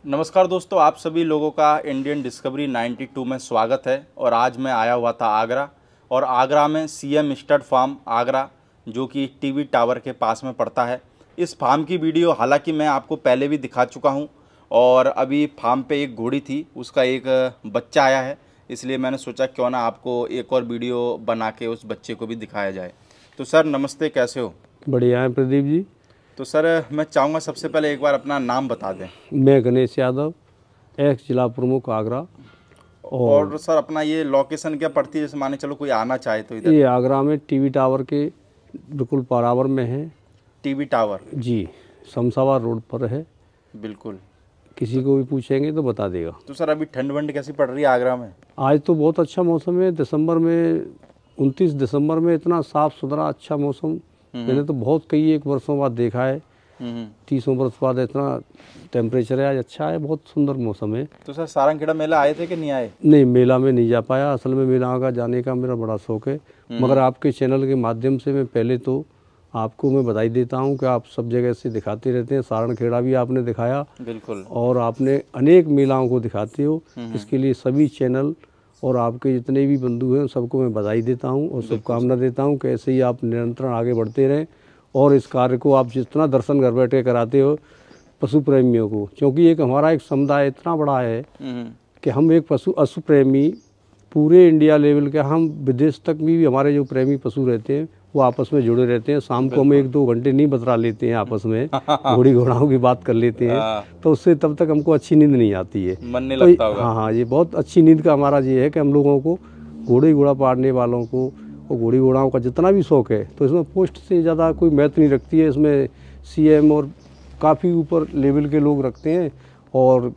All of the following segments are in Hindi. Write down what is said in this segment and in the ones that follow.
नमस्कार दोस्तों, आप सभी लोगों का इंडियन डिस्कवरी 92 में स्वागत है। और आज मैं आया हुआ था आगरा, और आगरा में सीएम स्टड फार्म आगरा, जो कि टीवी टावर के पास में पड़ता है। इस फार्म की वीडियो हालांकि मैं आपको पहले भी दिखा चुका हूं, और अभी फार्म पे एक घोड़ी थी, उसका एक बच्चा आया है, इसलिए मैंने सोचा क्यों ना आपको एक और वीडियो बना के उस बच्चे को भी दिखाया जाए। तो सर नमस्ते, कैसे हो? बढ़िया है प्रदीप जी। तो सर मैं चाहूँगा सबसे पहले एक बार अपना नाम बता दें। मैं गणेश यादव, एक्स जिला प्रमुख आगरा। और और सर अपना ये लोकेशन क्या पड़ती है, जैसे माने चलो कोई आना चाहे तो इधर? ये आगरा में टीवी टावर के बिल्कुल बराबर में है टीवी टावर। जी। शमशाबाद रोड पर है। बिल्कुल। किसी को भी पूछेंगे तो बता देगा। तो सर अभी ठंड वंड कैसी पड़ रही है आगरा में? आज तो बहुत अच्छा मौसम है। दिसंबर में 29 दिसंबर में इतना साफ़ सुथरा अच्छा मौसम मैंने तो बहुत कई एक वर्षों बाद देखा है। 30 वर्ष बाद इतना टेम्परेचर है आज, अच्छा है, बहुत सुंदर मौसम है। तो सर सारंगखेड़ा मेला आए थे कि नहीं आए? नहीं, मेला में नहीं जा पाया। असल में मेला का जाने का मेरा बड़ा शौक है, मगर आपके चैनल के माध्यम से मैं पहले तो आपको मैं बधाई देता हूं कि आप सब जगह से दिखाते रहते हैं। सारंगखेड़ा भी आपने दिखाया, बिल्कुल। और आपने अनेक मेलाओं को दिखाते हो। इसके लिए सभी चैनल और आपके जितने भी बंधु हैं सबको मैं बधाई देता हूं और शुभकामना देता हूं कि ऐसे ही आप निरंतर आगे बढ़ते रहें। और इस कार्य को आप जितना दर्शन घर बैठे कराते हो पशु प्रेमियों को, क्योंकि एक हमारा एक समुदाय इतना बड़ा है कि हम एक पशु प्रेमी पूरे इंडिया लेवल के, हम विदेश तक भी हमारे जो प्रेमी पशु रहते हैं वो आपस में जुड़े रहते हैं। शाम को हम 1-2 घंटे नहीं बतरा लेते हैं आपस में, घोड़ी घोड़ाओं की बात कर लेते हैं, तो उससे तब तक हमको अच्छी नींद नहीं आती है। मन नहीं तो लगता होगा। हाँ, ये बहुत अच्छी नींद का हमारा ये है कि हम लोगों को घोड़े घोड़ा पाड़ने वालों को और घोड़ी घोड़ाओं का जितना भी शौक है, तो इसमें पोस्ट से ज़्यादा कोई महत्व नहीं रखती है। इसमें सीएम और काफ़ी ऊपर लेवल के लोग रखते हैं, और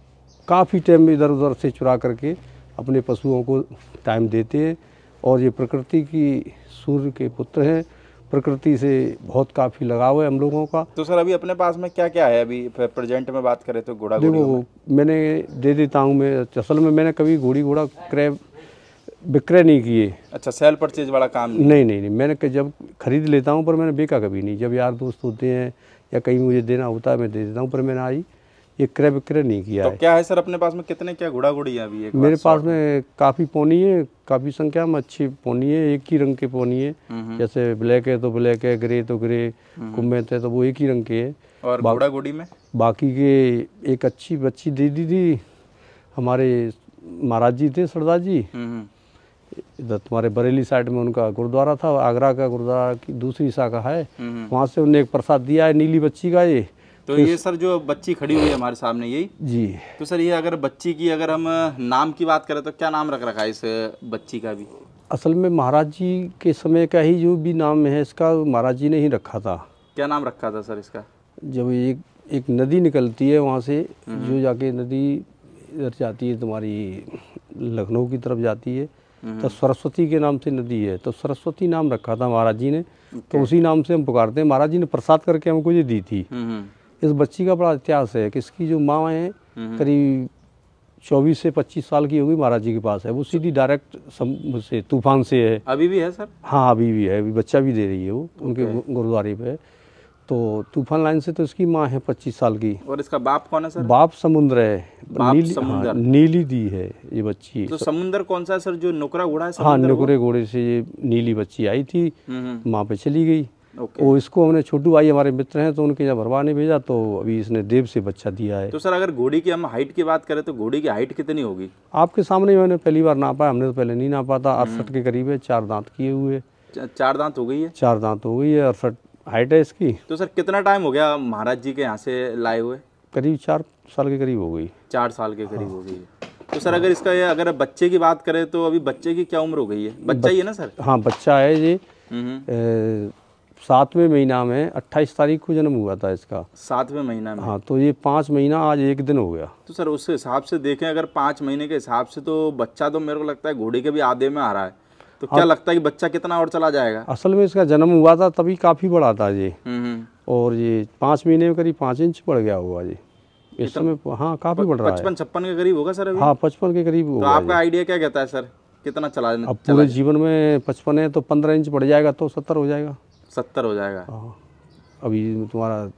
काफ़ी टाइम इधर उधर से चुरा करके अपने पशुओं को टाइम देते हैं। और ये प्रकृति की सूर्य के पुत्र हैं, प्रकृति से बहुत काफ़ी लगाव है हम लोगों का। तो सर अभी अपने पास में क्या क्या है? अभी प्रेजेंट में बात करें तो घोड़ा घोड़ी देखो, मैंने दे देता हूँ। मैं असल में मैंने कभी घोड़ी घोड़ा विक्रय नहीं किए। अच्छा, सेल परचेज वाला काम नहीं? नहीं, मैंने जब खरीद लेता हूँ पर मैंने बेचा कभी नहीं। जब यार दोस्त होते हैं या कहीं मुझे देना होता है मैं दे देता हूँ, पर मैंने आज ये क्रय विक्रय नहीं किया तो है। क्या है सर अपने पास में, कितने क्या घोड़ा घोड़ी है अभी? एक मेरे पास में काफ़ी पोनी है, काफ़ी संख्या में अच्छी पोनी है। एक ही रंग के पोनी है, जैसे ब्लैक है तो ब्लैक है, ग्रे तो ग्रे, कुम्मेत है तो वो एक ही रंग के है। और घोड़ा घोड़ी में बाकी के एक अच्छी बच्ची दे दी थी हमारे महाराज जी थे, सरदार जी। इधर तुम्हारे बरेली साइड में उनका गुरुद्वारा था, आगरा का गुरुद्वारा की दूसरी शाखा है, वहाँ से उन्हें एक प्रसाद दिया है नीली बच्ची का। ये तो ये सर जो बच्ची खड़ी हुई है हमारे सामने, यही जी। तो सर ये अगर बच्ची की अगर हम नाम की बात करें तो क्या नाम रख रखा है इस बच्ची का भी? असल में महाराज जी के समय का ही जो भी नाम है इसका महाराज जी ने ही रखा था। क्या नाम रखा था सर इसका? जब एक नदी निकलती है वहाँ से, जो जाके नदी इधर जाती है तुम्हारी लखनऊ की तरफ जाती है, तो सरस्वती के नाम से नदी है, तो सरस्वती नाम रखा था महाराज जी ने। तो उसी नाम से हम पुकारते हैं। महाराज जी ने प्रसाद करके हमको ये दी थी। इस बच्ची का बड़ा इतिहास है कि इसकी जो माँ है करीब 24 से 25 साल की होगी, महाराज जी के पास है। वो सीधी डायरेक्ट से तूफान से है। अभी भी है सर? हाँ, अभी भी है, अभी बच्चा भी दे रही है वो उनके गुरुद्वारे पे। तो तूफान लाइन से तो इसकी माँ है 25 साल की। और इसका बाप कौन है सर? बाप समुद्र है। बाप नीली, समुद्र। हाँ, नीली दी है ये बच्ची। तो समुद्र कौन सा है सर, जो नुकरा घोड़ा है? हाँ, नुकरे घोड़े से ये नीली बच्ची आई थी, माँ पे चली गई। वो इसको हमने, छोटू भाई हमारे मित्र हैं, तो उनके यहाँ भरवाने भेजा, तो अभी इसने देव से बच्चा दिया है। तो सर अगर घोड़ी की हम हाइट की बात करें तो घोड़ी की हाइट कितनी होगी? आपके सामने मैंने पहली बार नापा, हमने तो पहले नहीं नापा था। 68 के करीब है, 4 दांत किए हुए। 4 दांत हो गई है? 4 दांत हो गई है, 68 हाइट है इसकी। तो सर कितना टाइम हो गया महाराज जी के यहाँ से लाए हुए? करीब 4 साल के करीब हो गई। 4 साल के करीब हो गई है। तो सर अगर इसका अगर बच्चे की बात करें तो अभी बच्चे की क्या उम्र हो गई है? बच्चा ही है ना सर? हाँ, बच्चा है ये। 7वें महीना में 28 तारीख को जन्म हुआ था इसका। 7वें महीना में? हाँ, तो ये 5 महीना आज 1 दिन हो गया। तो सर उस हिसाब से देखें, अगर 5 महीने के हिसाब से, तो बच्चा तो मेरे को लगता है घोड़े के भी आधे में आ रहा है। तो क्या लगता है कि बच्चा कितना और चला जाएगा? असल में इसका जन्म हुआ था तभी काफ़ी बड़ा था ये, और ये 5 महीने में करीब 5 इंच बढ़ गया हुआ जी इस समय। हाँ, काफ़ी बढ़ रहा है। 55-56 के करीब होगा सर अभी? हाँ, 55 के करीब तो होगा। आपका आइडिया क्या कहता है सर, कितना चला? अब पूरे जीवन में 55 है तो 15 इंच बढ़ जाएगा तो 70 हो जाएगा। 70 हो जाएगा। हाँ, अभी तुम्हारा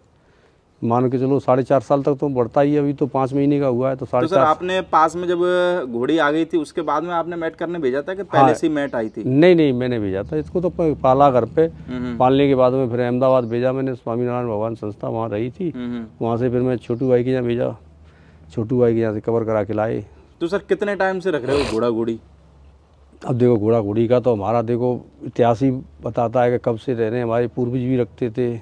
मान के चलो 4.5 साल तक तो बढ़ता ही है। अभी तो 5 महीने का हुआ है तो 4.5। सर आपने पास में जब घोड़ी आ गई थी उसके बाद में आपने मैट करने भेजा था कि पहले से ही मैट आई थी? नहीं, मैंने भेजा था इसको, तो पाला घर पे। पालने के बाद में फिर अहमदाबाद भेजा मैंने, स्वामीनारायण भगवान संस्था वहाँ रही थी। वहाँ से फिर मैं छोटू भाई के यहाँ भेजा, छोटू भाई के यहाँ से कवर करा के लाए। तो सर कितने टाइम से रख रहे हो घोड़ा घोड़ी? अब देखो घोड़ा घोड़ी का तो हमारा देखो इतिहास ही बताता है कि कब से रह रहे हैं। हमारे पूर्वज भी रखते थे,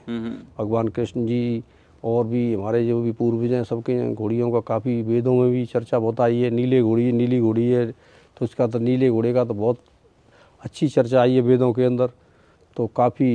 भगवान कृष्ण जी और भी हमारे जो भी पूर्वज हैं सबके यहाँ घोड़ियों का काफ़ी वेदों में भी चर्चा बहुत आई है। नीली घोड़ी है तो उसका तो नीले घोड़े का तो बहुत अच्छी चर्चा आई है वेदों के अंदर, तो काफ़ी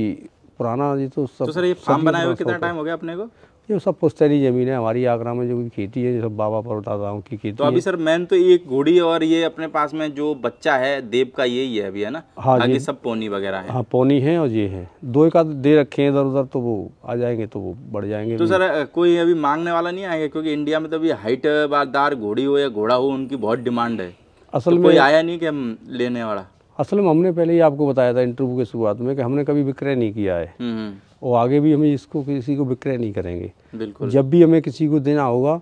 पुराना ये तो सब। तो सर ये फार्म बनाए हुए कितना टाइम हो गया अपने को? ये सब पुश्तैनी ज़मीन है हमारी आगरा में, जो भी खेती है ये सब बाबा परदादाओं की खेती। तो अभी सर मैन तो एक घोड़ी और ये अपने पास में जो बच्चा है देव का यही है अभी, है ना? हाँ जी, बाकी सब पोनी वगैरह है। हाँ पोनी है और ये है, 2 एक आध दे रखे हैं इधर उधर, तो वो आ जाएंगे तो वो बढ़ जाएंगे। तो सर कोई अभी मांगने वाला नहीं आएगा? क्योंकि इंडिया में तो अभी हाइट बारदार घोड़ी हो या घोड़ा हो उनकी बहुत डिमांड है। असल तो में कोई आया नहीं कि हम लेने वाला? असल में हमने पहले ही आपको बताया था इंटरव्यू के शुरुआत में कि हमने कभी विक्रय नहीं किया है और आगे भी हमें इसको किसी को विक्रय नहीं करेंगे। बिल्कुल। जब भी हमें किसी को देना होगा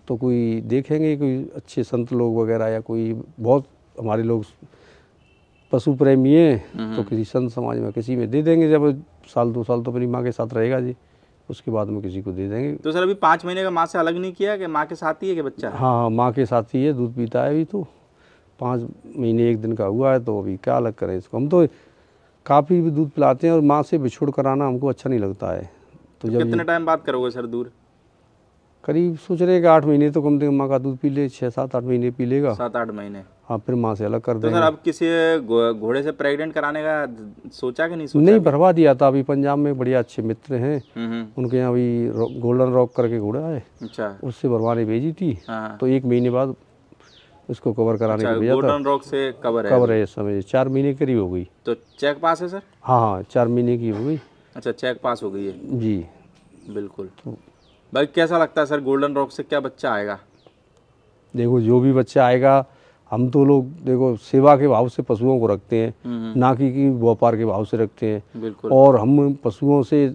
तो कोई देखेंगे, कोई अच्छे संत लोग वगैरह या कोई बहुत हमारे लोग पशु प्रेमी हैं तो किसी संत समाज में किसी में दे देंगे। जब 1-2 साल तो अपनी माँ के साथ रहेगा जी, उसके बाद में किसी को दे देंगे। तो सर अभी 5 महीने का माँ से अलग नहीं किया कि माँ के साथ ही है कि बच्चा? हाँ, माँ के साथ ही है, दूध पीता है। अभी तो 5 महीने 1 दिन का हुआ है, तो अभी क्या अलग करें इसको। हम तो काफ़ी भी दूध पिलाते हैं और माँ से बिछोड़ कराना हमको अच्छा नहीं लगता है। तो जब कितने टाइम बाद करोगे सर दूर? करीब सोच रहे हैं कि 8 महीने तो कम से कम माँ का दूध पी ले, 6-7-8 महीने पी लेगा। 7-8 महीने। हाँ, फिर माँ से अलग कर तो देंगे। सर अब किसी घोड़े से प्रेग्नेंट कराने का सोचा कि नहीं सोचा? नहीं, भरवा दिया था। अभी पंजाब में बढ़िया अच्छे मित्र हैं, उनके यहाँ अभी गोल्डन रॉक करके घोड़ा है, अच्छा, उससे भरवाने भेजी थी। तो 1 महीने बाद उसको कवर कराने के भेजा था। गोल्डन रॉक से कवर है इस समय 4 महीने करीब हो गई। तो चेक पास है सर? हाँ, 4 महीने की हो गई। अच्छा, चेक पास हो गई है जी, बिल्कुल। भाई कैसा लगता है सर गोल्डन रॉक से क्या बच्चा आएगा? देखो जो भी बच्चा आएगा, हम तो लोग देखो सेवा के भाव से पशुओं को रखते हैं, ना कि व्यापार के भाव से रखते हैं। बिल्कुल। और हम पशुओं से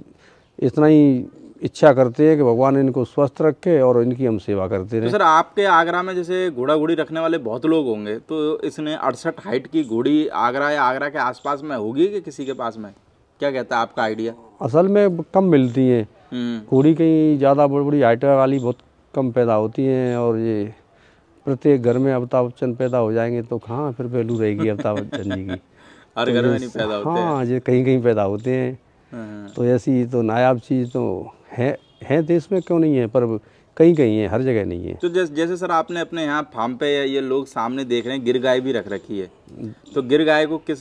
इतना ही इच्छा करते हैं कि भगवान इनको स्वस्थ रखे और इनकी हम सेवा करते रहे। तो सर आपके आगरा में जैसे घोड़ा घोड़ी रखने वाले बहुत लोग होंगे, तो इसने 68 हाइट की घोड़ी आगरा या आगरा के आसपास में होगी कि किसी के पास में? क्या कहता है आपका आइडिया? असल में कम मिलती हैं घोड़ी, कहीं ज़्यादा बड़ी बड़ी हाइट वाली बहुत कम पैदा होती हैं। और ये प्रत्येक घर में अमिताभ बच्चन पैदा हो जाएंगे तो कहाँ फिर वैल्यू रहेगी अमिताभ बच्चन जी की? हर घर में नहीं पैदा होते हैं। हाँ, ये कहीं कहीं पैदा होते हैं। तो ऐसी तो नायाब चीज़ तो है देश में, क्यों नहीं है, पर कहीं कहीं है, हर जगह नहीं है। तो जैसे सर आपने अपने यहाँ फार्म पे ये लोग सामने देख रहे हैं गिर गाय भी रख रखी है, तो गिर गाय को किस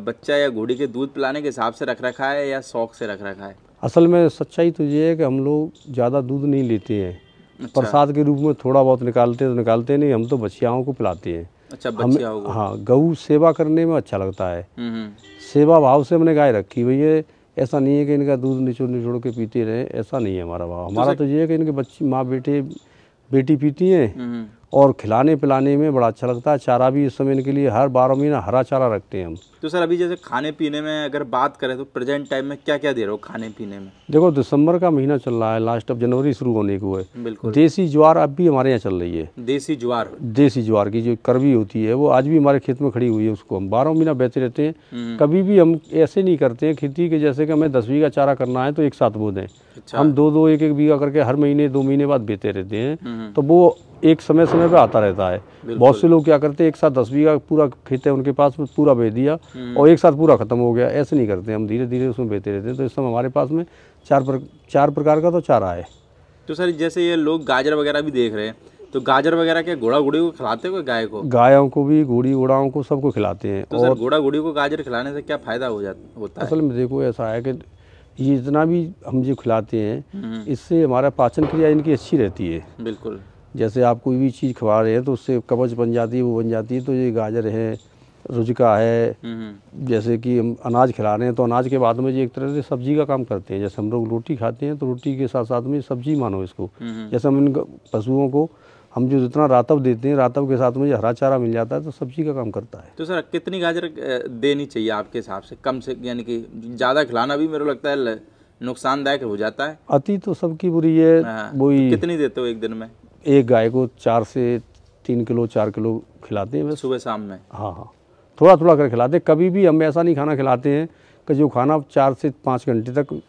बच्चा या घोड़ी के दूध पिलाने के हिसाब से रख रखा है या शौक से रख रखा है? असल में सच्चाई तो ये है कि हम लोग ज़्यादा दूध नहीं लेते हैं। अच्छा। प्रसाद के रूप में थोड़ा बहुत निकालते नहीं, हम तो बछियाओं को पिलाते हैं। अच्छा, बछियाओं को? हाँ, गऊ सेवा करने में अच्छा लगता है। सेवा भाव से हमने गाय रखी हुई है। ऐसा नहीं है कि इनका दूध निचोड़ के पीते रहे, ऐसा नहीं है हमारा भाव। हमारा तो ये है कि इनके बच्ची माँ बेटी पीती हैं और खिलाने पिलाने में बड़ा अच्छा लगता है। चारा भी इस समय इनके लिए हर 12 महीना हरा चारा रखते हैं हम। तो सर अभी जैसे खाने पीने में अगर बात करें तो प्रेजेंट टाइम में क्या क्या दे रहे हो खाने पीने में? देखो दिसंबर का महीना चल रहा है, लास्ट ऑफ जनवरी शुरू होने को है। बिल्कुल। देसी ज्वार अब भी हमारे यहाँ चल रही है। देसी ज्वार की जो करवी होती है वो आज भी हमारे खेत में खड़ी हुई है, उसको हम 12 महीना बेचते रहते हैं। कभी भी हम ऐसे नहीं करते हैं खेती के जैसे कि हमें 10 बीघा चारा करना है तो एक साथ बो दें। अच्छा। हम 2-2 1-1 बीघा करके हर महीने 2 महीने बाद बेचते रहते हैं, तो वो एक समय पे आता रहता है। बहुत से लोग क्या करते हैं एक साथ 10 बीघा पूरा खेत है उनके पास में, पूरा बेच दिया और एक साथ पूरा खत्म हो गया। ऐसे नहीं करते, हम धीरे धीरे उसमें बेचते रहते हैं। तो इस समय हमारे पास में 4 प्रकार का तो चारा है। तो सर जैसे ये लोग गाजर वगैरह भी देख रहे हैं, तो गाजर वगैरह के घोड़ा घोड़ी को खिलाते हो गाय को? गायों को भी, घोड़ी घोड़ाओं को, सबको खिलाते हैं। तो सर घोड़ा घोड़ी को गाजर खिलाने से क्या फायदा होता है? असल में देखो ऐसा है कि ये जितना भी हम जो खिलाते हैं इससे हमारा पाचन क्रिया इनकी अच्छी रहती है। बिल्कुल। जैसे आप कोई भी चीज़ खवा रहे हैं तो उससे कवच बन जाती है, वो बन जाती है। तो ये गाजर है, रुजका है, जैसे कि हम अनाज खिला रहे हैं तो अनाज के बाद में ये एक तरह से सब्जी का काम करते हैं। जैसे हम लोग रोटी खाते हैं तो रोटी के साथ साथ में सब्जी मानो इसको। जैसे हम इन पशुओं को हम जो जितना रातव देते हैं, रातव के साथ में जो हरा चारा मिल जाता है तो सब्जी का काम करता है। तो सर कितनी गाजर देनी चाहिए आपके हिसाब से? कम से, यानी कि ज़्यादा खिलाना भी मेरे को लगता है नुकसानदायक हो जाता है। अति तो सबकी बुरी है। हाँ, वही तो कितनी देते हो एक दिन में? एक गाय को 4 से 3 किलो 4 किलो खिलाते हैं बस। सुबह शाम में? हाँ हाँ, थोड़ा थोड़ा कर खिलाते हैं। कभी भी हम ऐसा नहीं खाना खिलाते हैं कि जो खाना 4 से 5 घंटे तक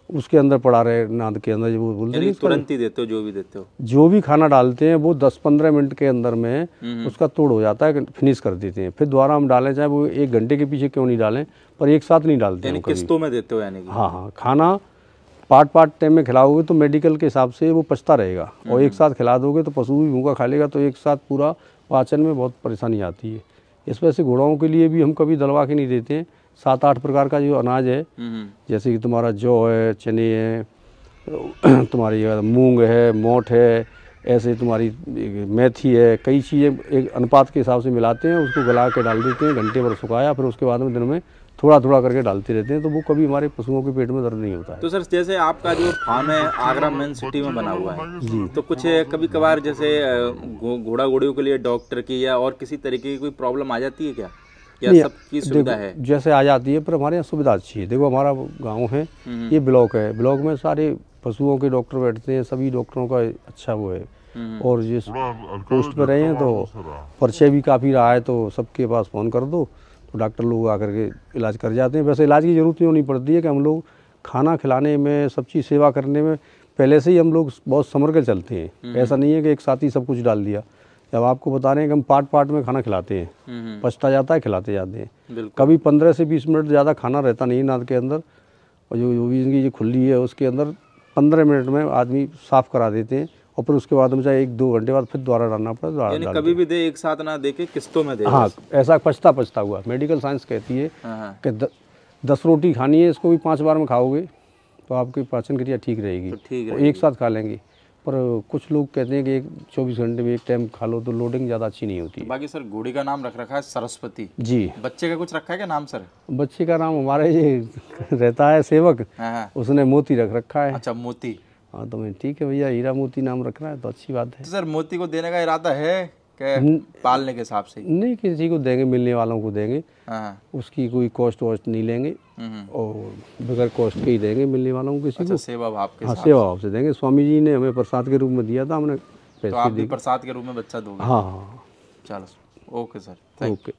उसके अंदर पड़ा रहे, नाद के अंदर, जो बोलते हैं तुरंत ही देते हो जो भी देते हो? जो भी खाना डालते हैं वो 10-15 मिनट के अंदर में उसका तोड़ हो जाता है, फिनिश कर देते हैं। फिर दोबारा हम डालें, चाहे वो 1 घंटे के पीछे क्यों नहीं डालें, पर एक साथ नहीं डालते हैं कभी। किस्तों में देते हो यानी कि? हाँ हाँ, खाना पार्ट टाइम में खिलाओगे तो मेडिकल के हिसाब से वो पचता रहेगा, और एक साथ खिला दोगे तो पशु भी भूखा खा लेगा, तो एक साथ पूरा पाचन में बहुत परेशानी आती है। इस वजह से घोड़ों के लिए भी हम कभी दलवा के नहीं देते हैं। 7-8 प्रकार का जो अनाज है, जैसे कि तुम्हारा जौ है, चने हैं, तुम्हारी मूंग है, मोठ है, ऐसे तुम्हारी मेथी है, कई चीज़ें एक अनुपात के हिसाब से मिलाते हैं, उसको गला के डाल देते हैं, घंटे भर सुखाया, फिर उसके बाद में दिन में थोड़ा थोड़ा करके डालते रहते हैं, तो वो कभी हमारे पशुओं के पेट में दर्द नहीं होता है। तो सर, जैसे आपका जो फार्म है आगरा मेन सिटी में बना हुआ है जी, तो कुछ कभी कभार जैसे घोड़ा घोड़ियों के लिए डॉक्टर की या और किसी तरीके की कोई प्रॉब्लम आ जाती है क्या, या सबकी सुविधा है? जैसे आ जाती है, पर हमारे यहाँ सुविधा अच्छी है। देखो, हमारा गाँव है, ये ब्लॉक है, ब्लॉक में सारे पशुओं के डॉक्टर बैठते हैं, सभी डॉक्टरों का अच्छा वो है, और जिस पोस्ट पर रहे हैं तो परिचय भी काफ़ी रहा है, तो सबके पास फ़ोन कर दो तो डॉक्टर लोग आकर के इलाज कर जाते हैं। वैसे इलाज की ज़रूरत नहीं पड़ती है, कि हम लोग खाना खिलाने में, सब चीज़ सेवा करने में पहले से ही हम लोग बहुत संभल कर चलते हैं। ऐसा नहीं है कि एक साथ ही सब कुछ डाल दिया। जब आपको बता रहे हैं कि हम पार्ट में खाना खिलाते हैं, पचता जाता है, खिलाते जाते हैं। कभी 15 से 20 मिनट ज़्यादा खाना रहता नहीं नाद के अंदर, और जो भी इनकी जो खुली है उसके अंदर 15 मिनट में आदमी साफ़ करा देते हैं, और फिर उसके बाद में चाहे 1-2 घंटे बाद फिर दोबारा डालना पड़ता है। यानी कभी भी दे एक साथ ना दे के किस्तों में दे? हाँ, ऐसा पचता हुआ। मेडिकल साइंस कहती है कि 10 रोटी खानी है, इसको भी 5 बार में खाओगे तो आपकी पाचन क्रिया ठीक रहेगी, तो एक साथ खा लेंगे। पर कुछ लोग कहते हैं कि 24 घंटे में एक टाइम खा लो तो लोडिंग ज़्यादा अच्छी नहीं होती है। बाकी सर, घोड़ी का नाम रखा है सरस्वती जी। बच्चे का कुछ रखा है क्या नाम सर? बच्चे का नाम हमारे ये रहता है सेवक, उसने मोती रख रखा है। अच्छा, मोती। हाँ, तो मैं ठीक है भैया, हीरा मोती नाम रख रहा है तो अच्छी बात है। तो सर, मोती को देने का इरादा है पालने के हिसाब से? नहीं, किसी को देंगे, मिलने वालों को देंगे, उसकी कोई कॉस्ट वॉस्ट नहीं लेंगे, और बगैर कॉस्ट के ही देंगे मिलने वालों को किसी को। सेवा भाव के? हाँ, सेवा भाव से देंगे। स्वामी जी ने हमें प्रसाद के रूप में दिया था, हमने पैसे तो आप भी प्रसाद के रूप में बच्चा दोगे? हाँ हाँ। चलो, ओके सर, ओके।